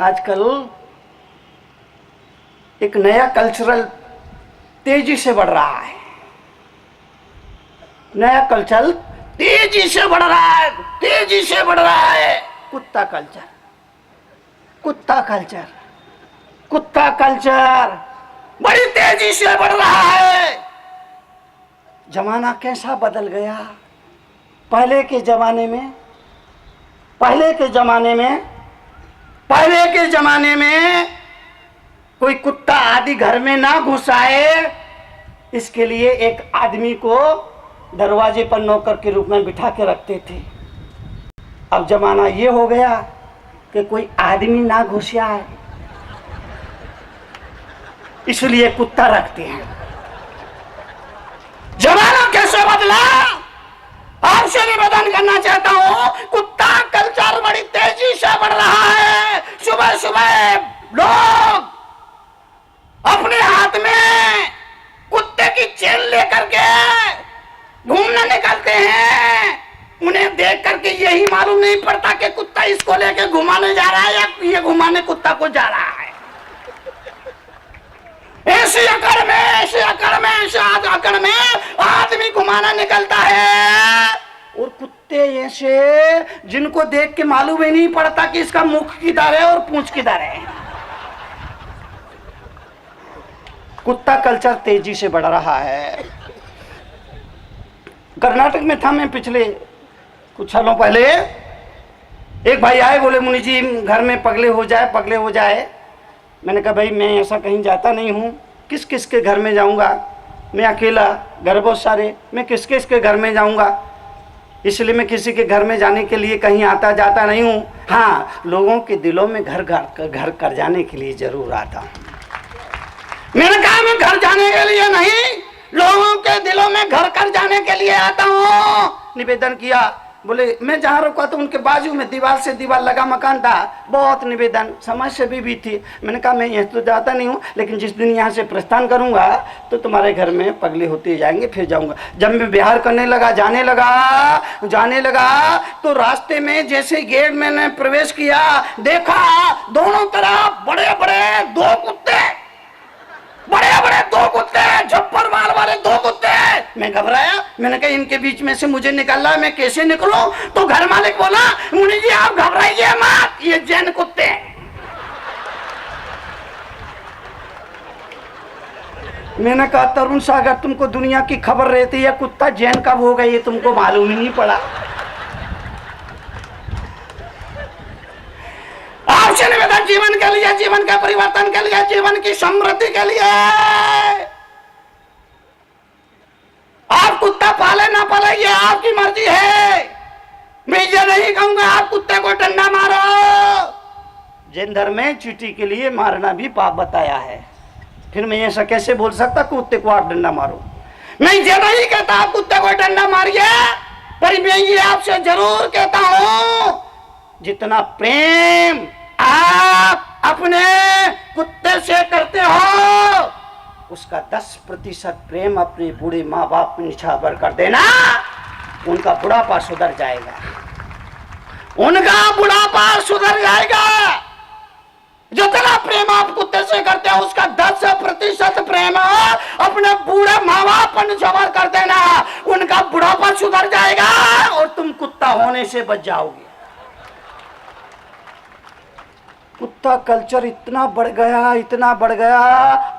आजकल एक नया कल्चरल तेजी से बढ़ रहा है। नया कल्चर तेजी से बढ़ रहा है, तेजी से बढ़ रहा है। कुत्ता कल्चर, कुत्ता कल्चर, कुत्ता कल्चर बड़ी तेजी से बढ़ रहा है। जमाना कैसा बदल गया। पहले के जमाने में कोई कुत्ता आदि घर में ना घुस आए, इसके लिए एक आदमी को दरवाजे पर नौकर के रूप में बिठा के रखते थे। अब जमाना ये हो गया कि कोई आदमी ना घुस आए, इसलिए कुत्ता रखते हैं। जमाना कैसे बदला, आपसे निवेदन करना चाहता हूं। कुत्ता कल्चर बड़ी तेजी से बढ़ रहा है। सुबह सुबह लोग अपने हाथ में कुत्ते की चेन लेकर के घूमने निकलते हैं। उन्हें देख करके यही मालूम नहीं पड़ता कि कुत्ता इसको लेके घुमाने जा रहा है या ये घुमाने कुत्ता को जा रहा है। ऐसी अकड़ में आदमी घुमाना निकलता है, और कुत्ते ऐसे जिनको देख के मालूम ही नहीं पड़ता कि इसका मुख किधर है और पूंछ किधर है। कुत्ता कल्चर तेजी से बढ़ रहा है। कर्नाटक में था मैं पिछले कुछ सालों पहले। एक भाई आए, बोले मुनि जी घर में पगले हो जाए। मैंने कहा भाई मैं ऐसा कहीं जाता नहीं हूँ, किस किस के घर में जाऊँगा, मैं अकेला, घर बहुत सारे, मैं किस किस के घर में जाऊँगा, इसलिए मैं किसी के घर में जाने के लिए कहीं आता जाता नहीं हूँ। हाँ, लोगों के दिलों में घर कर जाने के लिए जरूर आता हूँ। मैंने कहा मैं घर जाने के लिए नहीं, लोगों के दिलों में घर कर जाने के लिए आता हूँ। निवेदन किया, बोले मैं जहाँ रुका तो उनके बाजू में दीवार से दीवार लगा मकान था। बहुत निवेदन, समझ से भी थी। मैंने कहा मैं यहाँ तो जाता नहीं हूँ, लेकिन जिस दिन यहाँ से प्रस्थान करूँगा तो तुम्हारे घर में पगले होते जाएंगे, फिर जाऊँगा। जब मैं बिहार करने लगा, जाने लगा तो रास्ते में जैसे गेट मैंने प्रवेश किया, देखा दोनों तरफ बड़े बड़े दो कुत्ते, झप्पर मार वाले दो कुत्ते। मैं घबराया, मैंने कहा इनके बीच में से मुझे निकलना है, मैं कैसे निकलूं? तो घर मालिक बोला मुनि जी आप घबराइए मत, ये जैन कुत्ते हैं। मैंने कहा तरुण सागर तुमको दुनिया की खबर रहती है, कुत्ता जैन कब हो गई ये तुमको मालूम ही नहीं पड़ा। आपसे निवेदन जीवन के लिए, जीवन के परिवर्तन के लिए, जीवन की समृद्धि के लिए, आप कुत्ता पाले ना पाले ये आपकी मर्जी है। मैं ये नहीं कहूंगा आप कुत्ते को डंडा मारो। जैन धर्म में चींटी के लिए मारना भी पाप बताया है, फिर मैं ऐसा कैसे बोल सकता कुत्ते को आप डंडा मारो? मैं ये नहीं कहता आप कुत्ते को डंडा मारिए, पर मैं ये आपसे जरूर कहता हूं जितना प्रेम आप अपने कुत्ते से करते हो उसका 10% प्रेम अपने बूढ़े माँ बाप पे निछावर कर देना, उनका बुढ़ापा सुधर जाएगा, जितना प्रेम आप कुत्ते से करते हो उसका 10% प्रेम अपने बूढ़े माँ बाप पर निछावर कर देना, उनका बुढ़ापा सुधर जाएगा और तुम कुत्ता होने से बच जाओगे। कुत्ता कल्चर इतना बढ़ गया,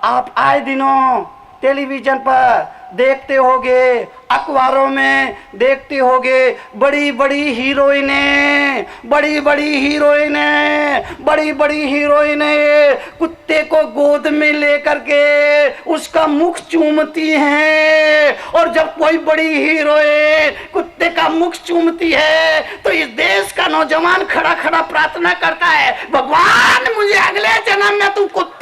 आप आए दिनों टेलीविजन पर देखते होगे, अखबारों में देखते होगे, बड़ी बड़ी हीरोइनें कुत्ते को गोद में लेकर के उसका मुख चूमती हैं। और जब कोई बड़ी हीरोइन कुत्ते का मुख चूमती है तो इस देश का नौजवान खड़ा खड़ा प्रार्थना करता है, भगवान मुझे अगले जन्म में तू कुत्ता